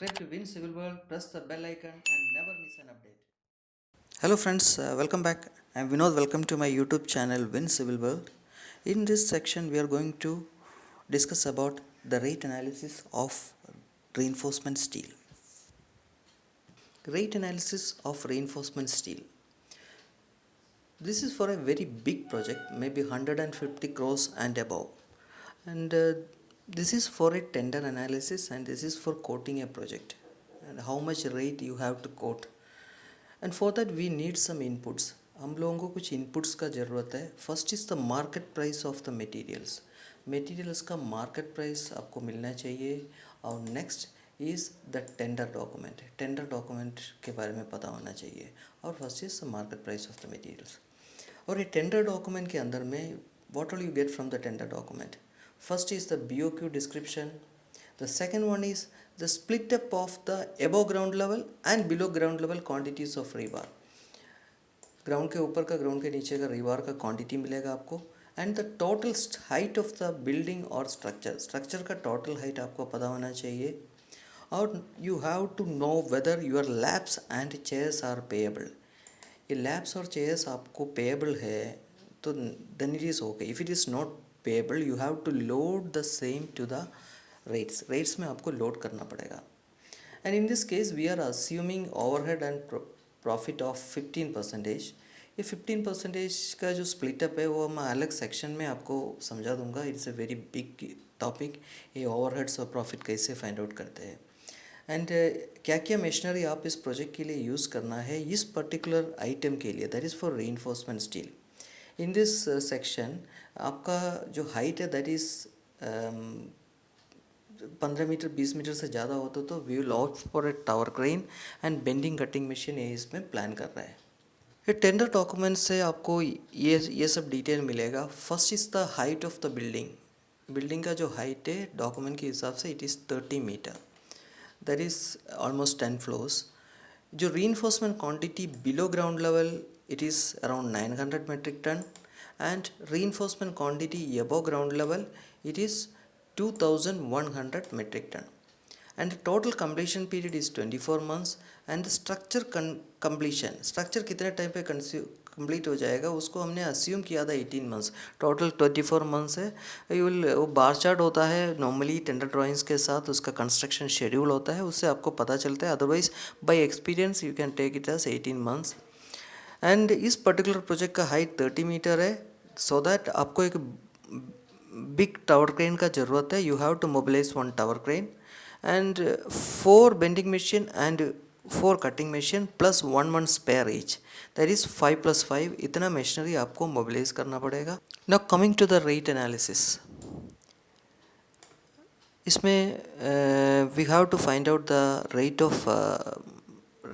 Subscribe to Win Civil World, press the bell icon, and never miss an update. Hello, friends, welcome back. I'm Vinod. Welcome to my YouTube channel Win Civil World. In this section, we are going to discuss about the rate analysis of reinforcement steel. Rate analysis of reinforcement steel. This is for a very big project, maybe 150 crores and above. And this is for a tender analysis, and this is for quoting a project and how much rate you have to quote. And for that we need some inputs. हम लोगों को कुछ inputs का ज़रूरत है. First is the market price of the materials. Materials का market price आपको मिलना चाहिए. और next is the tender document. Tender document के बारे में पता होना चाहिए. और first is the market price of the materials. और ये टेंडर डॉक्यूमेंट के अंदर में what will you get from the tender document. First is the BOQ description. The second one is the split up of the above ground level and below ground level quantities of rebar. Ground के ऊपर का, ground के नीचे का रिबार का quantity मिलेगा आपको. And the total height of the building और स्ट्रक्चर. स्ट्रक्चर का टोटल हाइट आपको पता होना चाहिए. और you have to know whether your labs and chairs are payable. ये लैब्स और चेयर्स आपको पेएबल है तो then it is okay. If it is not payable you have to load the same to the rates में आपको load करना पड़ेगा. And in this case we are assuming overhead and profit of 15%. ये 15% का जो स्प्लिटअप है वो मैं अलग सेक्शन में आपको समझा दूंगा. It's a very big topic. ये ओवरहेड्स और प्रॉफिट कैसे फाइंड आउट करते हैं एंड क्या क्या मशीनरी आप इस प्रोजेक्ट के लिए यूज़ करना है इस पर्टिकुलर आइटम के लिए, that is for reinforcement steel. In this section आपका जो हाइट है दैट इज़ 15 मीटर 20 मीटर से ज़्यादा होता तो we will opt for a tower crane and bending cutting machine ये इसमें प्लान कर रहा है. ये टेंडर डॉक्यूमेंट से आपको ये सब डिटेल मिलेगा. First is the height of the building. Building का जो हाइट है डॉक्यूमेंट के हिसाब से इट इज़ 30 मीटर. That is almost 10 floors. जो reinforcement quantity below ground level it is around 900 metric ton and reinforcement quantity above ground level it is 2100 metric ton. And the total completion period is 24 months. And the structure completion, structure कितने time पे complete हो जाएगा उसको हमने assume किया था 18 months. Total 24 months है. वो बार चार्ट होता है नॉर्मली टेंडर ड्राइंग्स के साथ, उसका कंस्ट्रक्शन शेड्यूल होता है, उससे आपको पता चलता है. Otherwise by experience you can take it as 18 months. And इस पर्टिकुलर प्रोजेक्ट का हाइट 30 मीटर है. सो दैट आपको एक बिग टावर क्रेन का ज़रूरत है. You have to mobilise 1 tower crane and 4 bending machine and 4 cutting machine plus 1 spare each. That is 5+5. इतना machinery आपको मोबिलाइज करना पड़ेगा. Now coming to the rate analysis. इसमें we have to find out the rate of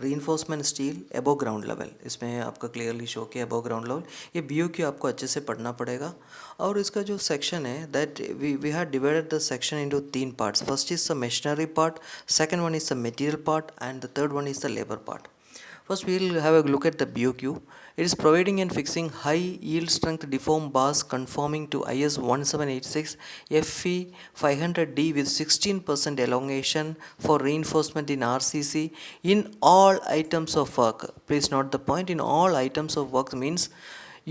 reinforcement steel above ground level. इसमें आपका clearly show किया above ground level. ये BOQ आपको अच्छे से पढ़ना पड़ेगा. और इसका जो सेक्शन है that we have divided the section into 3 parts. First is the machinery part, second one is the material part and the third one is the labour part. First we will have a look at the BOQ. It is providing and fixing high yield strength deform bars conforming to IS 1786 FE 500D with 16% elongation for reinforcement in RCC in all items of work. Please note the point, in all items of work means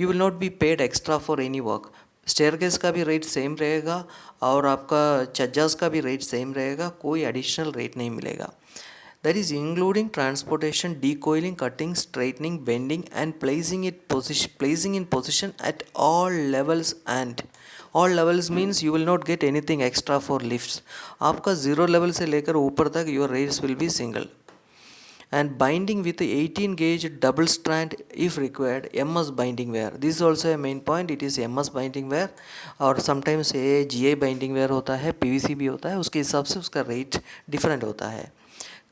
you will not be paid extra for any work. Staircase का भी rate same रहेगा और आपका छज्जास का भी rate same रहेगा. कोई additional rate नहीं मिलेगा. That is including transportation, decoiling, cutting, straightening, bending and placing in position at all levels. And all levels means you will not get anything extra for lifts. आपका 0 level से लेकर ऊपर तक your rates will be single. And binding with 18 gauge double strand if required, MS binding wire. This is also a main point. It is MS binding wire और sometimes ये GI binding wire होता है, PVC भी होता है. उसके हिसाब से उसका रेट डिफरेंट होता है.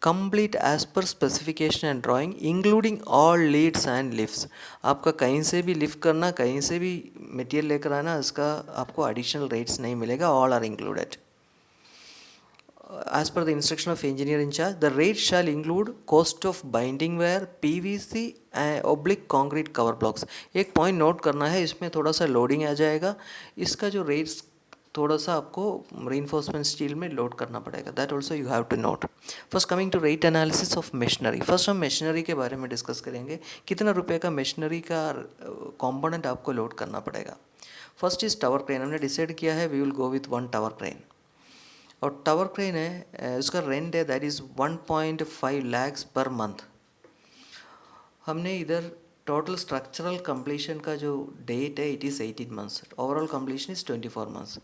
Complete as per specification and drawing including all leads and lifts. आपका कहीं से भी लिफ्ट करना, कहीं से भी मटेरियल लेकर आना, इसका आपको एडिशनल रेट्स नहीं मिलेगा. All are included as per the instruction of engineer in charge. The rate shall include cost of binding wire, PVC oblique concrete cover blocks. एक पॉइंट नोट करना है, इसमें थोड़ा सा लोडिंग आ जाएगा. इसका जो रेट्स थोड़ा सा आपको रीइंफोर्समेंट स्टील में लोड करना पड़ेगा, that also you have to note. First coming to rate analysis of machinery, first हम मशीनरी के बारे में डिस्कस करेंगे, कितना रुपए का मशीनरी का कंपोनेंट आपको लोड करना पड़ेगा। फर्स्ट इज टावर क्रेन, हमने डिसाइड किया है we will go with one tower crane, और टावर क्रेन है उसका रेंट है that is 1.5 lakhs per month. हमने इधर टोटल स्ट्रक्चरल कंप्लीशन का जो डेट है it is 18 months, overall completion is 24 months।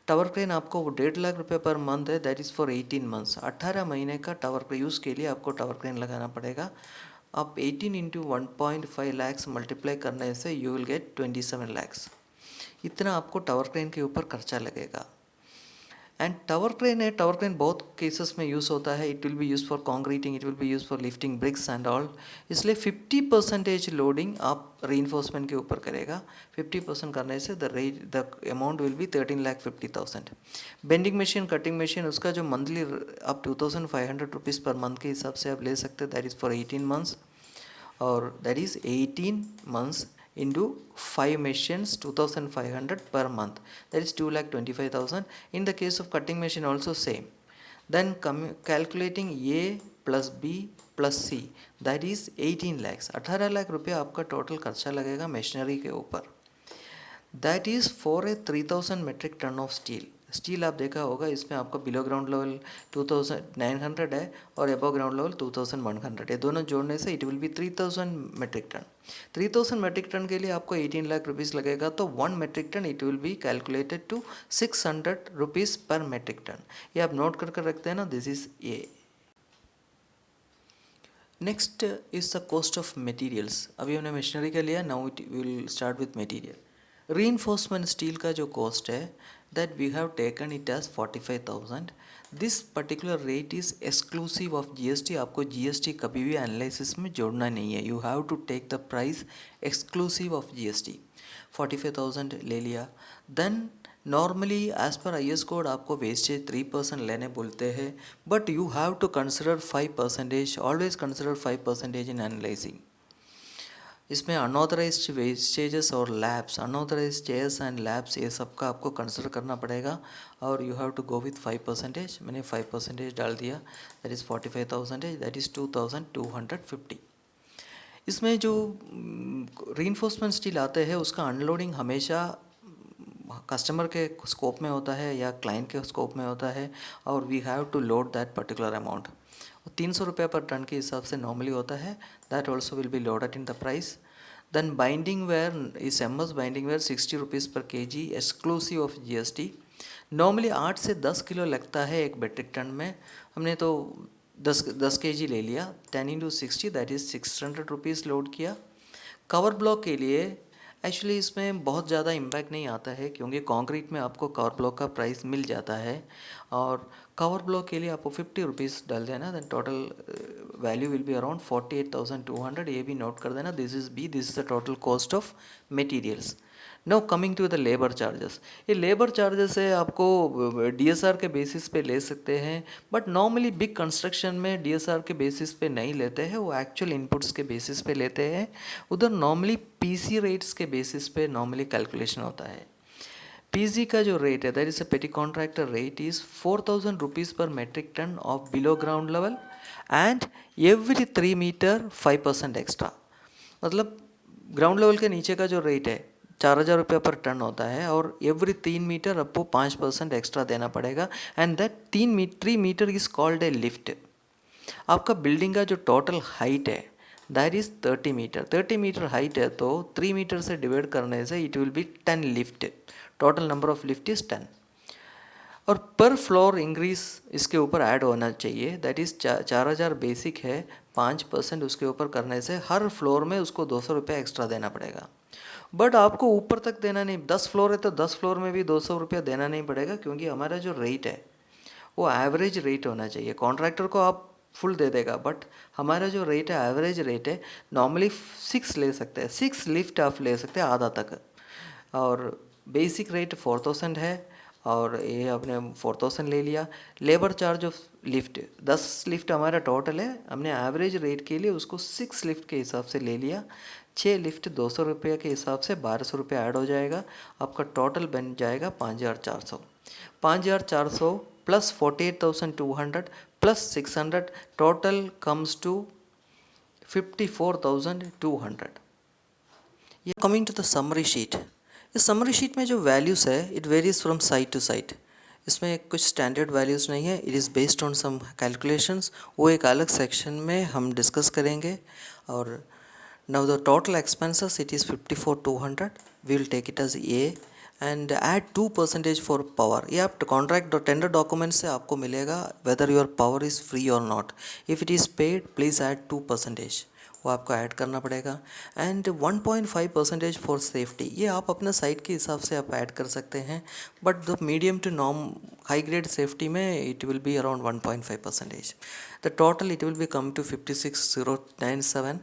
Tower crane आपको 1.5 लाख रुपये पर मंथ है, दैट इज़ फॉर 18 months। 18 महीने का टावर क्रेन यूज़ के लिए आपको टावर क्रेन लगाना पड़ेगा। आप 18 इंटू 1.5 lakhs मल्टीप्लाई करने से यू विल गेट 27 lakhs। इतना आपको टावर क्रेन के ऊपर खर्चा लगेगा। एंड टावर क्रेन है, टावर क्रेन बहुत केसेस में यूज़ होता है, it will be use for concreting, it will be use for lifting bricks and all, इसलिए 50% लोडिंग आप रीइंफोर्समेंट के ऊपर करेगा। 50% करने से the amount will be 13,50,000। Bending machine, cutting machine, उसका जो मंथली आप 2,500 रुपीज़ पर मंथ के हिसाब से आप ले सकते हैं, दैट इज़ फॉर 18 months, और that is 18 months into 5 machines 2,500 per month, that is 2,25,000. In the case of cutting machine also same. Then calculating A plus B plus C, that is 18 lakhs, 18 lakh रुपये आपका total खर्चा लगेगा machinery के ऊपर। That is for a 3,000 metric ton of steel. Steel आप देखा होगा, इसमें आपका बिलो ग्राउंड लेवल 2,900 है और एबव ग्राउंड लेवल 2,100, ये दोनों जोड़ने से it will be 3,000 metric ton. 3,000 metric ton के लिए आपको 18 लाख रुपीज़ लगेगा, तो 1 metric ton it will be calculated to 600 rupees per metric ton. ये आप नोट कर रखते हैं ना, this is a. Next is the cost of materials. अभी हमने मशीनरी का लिया, now it will start with material. Reinforcement steel का जो कॉस्ट है that we have taken it as 45,000। This particular rate is exclusive of GST. आपको GST कभी भी एनालिसिस में जोड़ना नहीं है, you have to take the price exclusive of GST. 45,000 ले लिया। Then normally as per IS code आपको वेस्टेज 3% लेने बोलते हैं, but you have to consider 5%, always consider 5% in analysing. इसमें अनऑथराइज्ड वेस्टेजेस और laps, unauthorised chairs and laps, ये सब का आपको कंसिडर करना पड़ेगा, और you have to go with 5%। मैंने 5% डाल दिया, दैट इज़ 45,000, दैट इज़ 2,250। इसमें जो रीइंफोर्समेंट स्टील आते हैं उसका अनलोडिंग हमेशा कस्टमर के स्कोप में होता है या क्लाइंट के स्कोप में होता है, और we have to load that particular amount. 300 रुपये पर टन के हिसाब से नॉर्मली होता है, that also will be loaded in the price. Then binding wire is MS binding wire 60 rupees per kg exclusive of GST। Normally 8 से 10 kilo लगता है एक मेट्रिक टन में, हमने तो 10 kg ले लिया, 10 into 60 that is 600 rupees load किया। कवर ब्लॉक के लिए एक्चुअली इसमें बहुत ज़्यादा इम्पैक्ट नहीं आता है, क्योंकि कंक्रीट में आपको कवर ब्लॉक का प्राइस मिल जाता है, और कवर ब्लॉक के लिए आपको 50 रुपीज़ डाल देना, then total value will be around 48,200। ये भी नोट कर देना, this is B, this is the total cost of materials. Now coming to the labour charges. ये लेबर चार्जेस है आपको DSR के बेसिस पे ले सकते हैं, बट नॉर्मली बिग कंस्ट्रक्शन में DSR के बेसिस पे नहीं लेते हैं, वो एक्चुअल इनपुट्स के बेसिस पे लेते हैं। उधर नॉर्मली PC रेट्स के बेसिस पे नॉर्मली कैलकुलेशन होता है। PG का जो रेट है that is a petty contractor rate is 4,000 rupees per metric ton of below ground level, and every 3 metre 5% extra. मतलब ग्राउंड लेवल के नीचे का जो रेट है 4,000 रुपये पर टन होता है, और एवरी 3 मीटर आपको 5% एक्स्ट्रा देना पड़ेगा, and that 3 metre is called a lift. आपका बिल्डिंग का जो टोटल हाइट है that is 30 metre. 30 metre height है, तो 3 मीटर से डिवाइड करने से it will be 10 lift. Total number of lift is 10, और पर फ्लोर इंक्रीज इसके ऊपर ऐड होना चाहिए, दैट इज़ 4,000 बेसिक है, 5% उसके ऊपर करने से हर फ्लोर में उसको 200 रुपये एक्स्ट्रा देना पड़ेगा। बट आपको ऊपर तक देना नहीं, 10 फ्लोर है तो 10 फ्लोर में भी 200 रुपया देना नहीं पड़ेगा, क्योंकि हमारा जो रेट है वो एवरेज रेट होना चाहिए। कॉन्ट्रैक्टर को आप फुल दे देगा, बट हमारा जो रेट है एवरेज रेट है। नॉर्मली 6 ले सकते हैं, 6 लिफ्ट आप ले सकते हैं आधा तक, और बेसिक रेट 4,000 है, और ये आपने 4,000 ले लिया। Labour charge of lift 10 lift हमारा टोटल है, हमने एवरेज रेट के लिए उसको 6 लिफ्ट के हिसाब से ले लिया। 6 लिफ्ट 200 रुपये के हिसाब से 1200 रुपये ऐड हो जाएगा, आपका टोटल बन जाएगा 5400। 5400 plus 48,200 plus 600 total comes to 54,200। ये coming to the summary sheet. इस समरी शीट में जो वैल्यूज़ है it varies from site to site. इसमें कुछ स्टैंडर्ड वैल्यूज़ नहीं है, it is based on some calculations, वो एक अलग सेक्शन में हम डिस्कस करेंगे। और now the total expenses it is 54,200, we will take it as a and add 2% for power. ये आप कॉन्ट्रैक्ट और टेंडर डॉक्यूमेंट से आपको मिलेगा whether your power is free और not. If it is paid please add 2%, वो आपको add करना पड़ेगा। एंड 1.5% फॉर सेफ्टी, ये आप अपना साइट के हिसाब से आप ऐड कर सकते हैं, but the medium to norm high grade safety में it will be around 1.5%। The total it will be come to 56,097।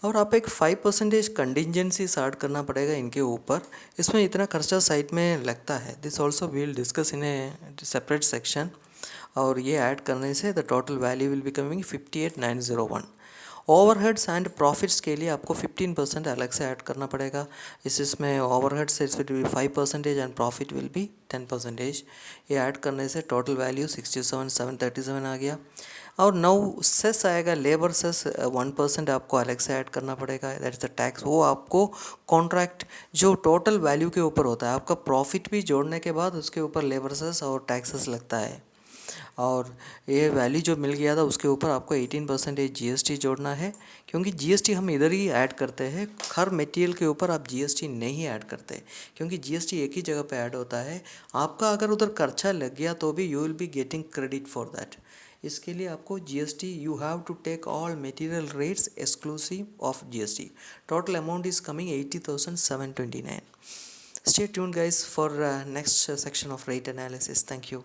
और आप एक 5% कंटिजेंसीज ऐड करना पड़ेगा इनके ऊपर। इसमें इतना खर्चा साइट में लगता है, this also we will discuss in a separate section. और ये ऐड करने से the total value will be coming 58,901। Overheads and profits के लिए आपको 15% अलग से ऐड करना पड़ेगा। इसमें overheads it will B 5% and profit will be 10%। ये ऐड करने से टोटल वैल्यू 67,737 आ गया। और 9 सेस आएगा, लेबर सेस 1% आपको अलग से ऐड करना पड़ेगा, दैट इज़ द टैक्स। वो आपको कॉन्ट्रैक्ट जो टोटल वैल्यू के ऊपर होता है, आपका प्रॉफिट भी जोड़ने के बाद उसके ऊपर लेबर सेस और टैक्सेस लगता है। और ये वैल्यू जो मिल गया था उसके ऊपर आपको 18% जीएसटी जोड़ना है, क्योंकि जीएसटी हम इधर ही ऐड करते हैं, हर मटेरियल के ऊपर आप जीएसटी नहीं ऐड करते, क्योंकि जीएसटी एक ही जगह पे ऐड होता है। आपका अगर उधर खर्चा लग गया तो भी you will be getting credit for that. इसके लिए आपको GST you have to take all material rates exclusive of GST. Total amount is coming 80,729। Stay tuned guys for next section of rate analysis. Thank you.